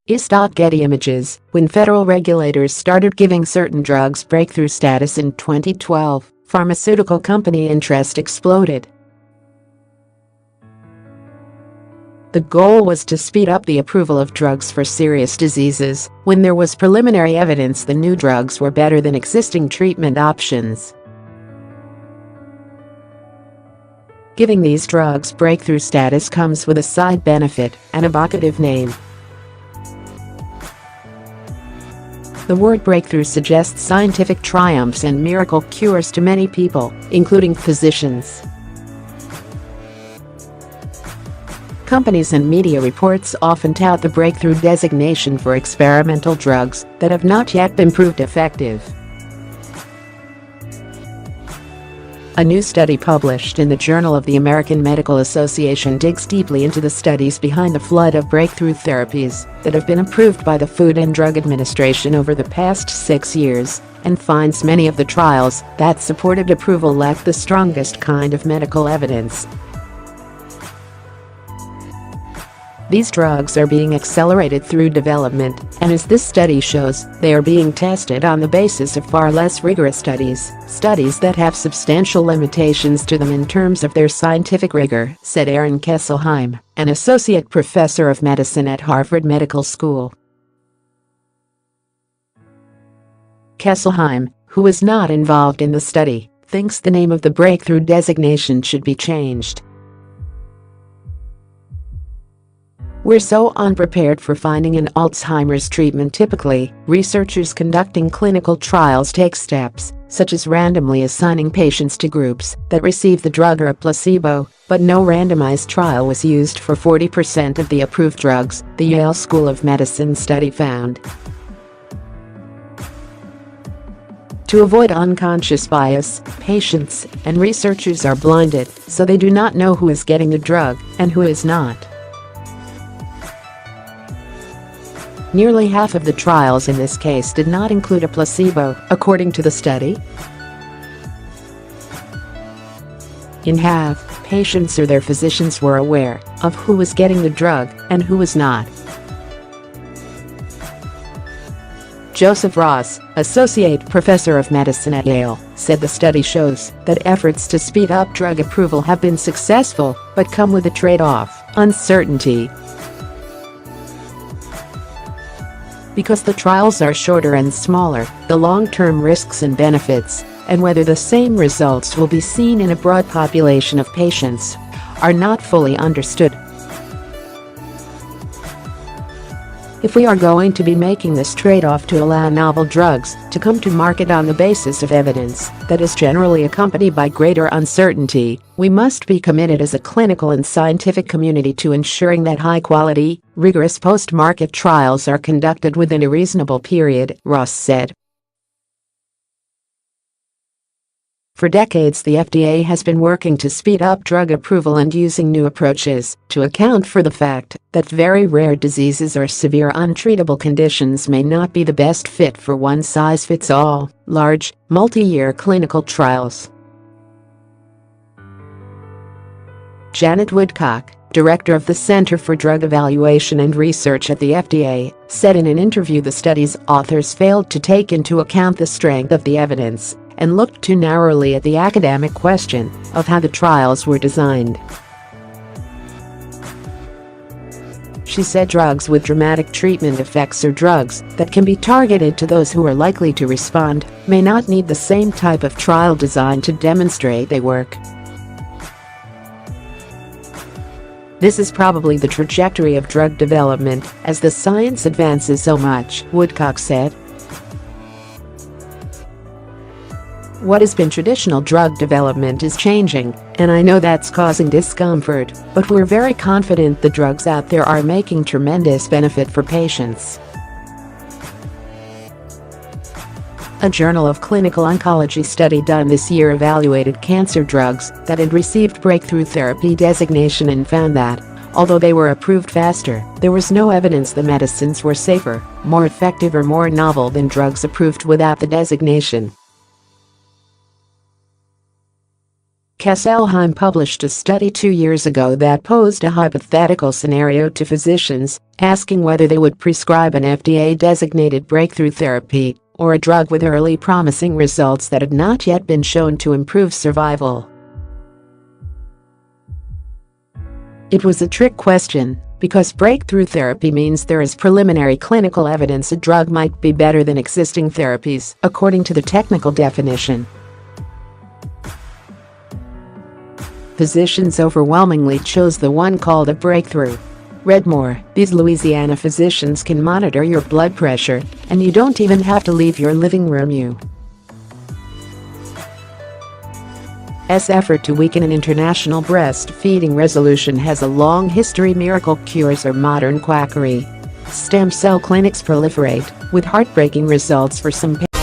iStock Getty Images. When federal regulators started giving certain drugs breakthrough status in 2012, pharmaceutical company interest exploded. The goal was to speed up the approval of drugs for serious diseases when there was preliminary evidence the new drugs were better than existing treatment options. Giving these drugs breakthrough status comes with a side benefit, an evocative name. The word breakthrough suggests scientific triumphs and miracle cures to many people, including physicians. Companies and media reports often tout the breakthrough designation for experimental drugs that have not yet been proved effective. A new study published in the Journal of the American Medical Association digs deeply into the studies behind the flood of breakthrough therapies that have been approved by the Food and Drug Administration over the past 6 years and finds many of the trials that supported approval lack the strongest kind of medical evidence. These drugs are being accelerated through development, and as this study shows, they are being tested on the basis of far less rigorous studies that have substantial limitations to them in terms of their scientific rigor, said Aaron Kesselheim, an associate professor of medicine at Harvard Medical School. Kesselheim, who was not involved in the study, thinks the name of the breakthrough designation should be changed. We're so unprepared for finding an Alzheimer's treatment. Typically, researchers conducting clinical trials take steps, such as randomly assigning patients to groups that receive the drug or a placebo, but no randomized trial was used for 40% of the approved drugs, the Yale School of Medicine study found. To avoid unconscious bias, patients and researchers are blinded, so they do not know who is getting the drug and who is not. Nearly half of the trials in this case did not include a placebo, according to the study. In half, patients or their physicians were aware of who was getting the drug and who was not. Joseph Ross, associate professor of medicine at Yale, said the study shows that efforts to speed up drug approval have been successful but come with a trade-off: uncertainty. Because the trials are shorter and smaller, the long-term risks and benefits, and whether the same results will be seen in a broad population of patients, are not fully understood. If we are going to be making this trade-off to allow novel drugs to come to market on the basis of evidence that is generally accompanied by greater uncertainty, we must be committed as a clinical and scientific community to ensuring that high-quality, rigorous post-market trials are conducted within a reasonable period, Ross said. For decades, the FDA has been working to speed up drug approval and using new approaches to account for the fact that very rare diseases or severe untreatable conditions may not be the best fit for one-size-fits-all, large, multi-year clinical trials. Janet Woodcock, director of the Center for Drug Evaluation and Research at the FDA, said in an interview the study's authors failed to take into account the strength of the evidence and looked too narrowly at the academic question of how the trials were designed. She said drugs with dramatic treatment effects or drugs that can be targeted to those who are likely to respond may not need the same type of trial design to demonstrate they work. This is probably the trajectory of drug development as the science advances so much, Woodcock said. What has been traditional drug development is changing, and I know that's causing discomfort, but we're very confident the drugs out there are making tremendous benefit for patients. A Journal of Clinical Oncology study done this year evaluated cancer drugs that had received breakthrough therapy designation and found that, although they were approved faster, there was no evidence the medicines were safer, more effective or more novel than drugs approved without the designation. Kesselheim published a study 2 years ago that posed a hypothetical scenario to physicians, asking whether they would prescribe an FDA-designated breakthrough therapy or a drug with early promising results that had not yet been shown to improve survival. It was a trick question, because breakthrough therapy means there is preliminary clinical evidence a drug might be better than existing therapies, according to the technical definition. Physicians overwhelmingly chose the one called a breakthrough. Read more. These Louisiana physicians can monitor your blood pressure, and you don't even have to leave your living room. U.S. effort to weaken an international breastfeeding resolution has a long history. Miracle cures are modern quackery. Stem cell clinics proliferate, with heartbreaking results for some patients.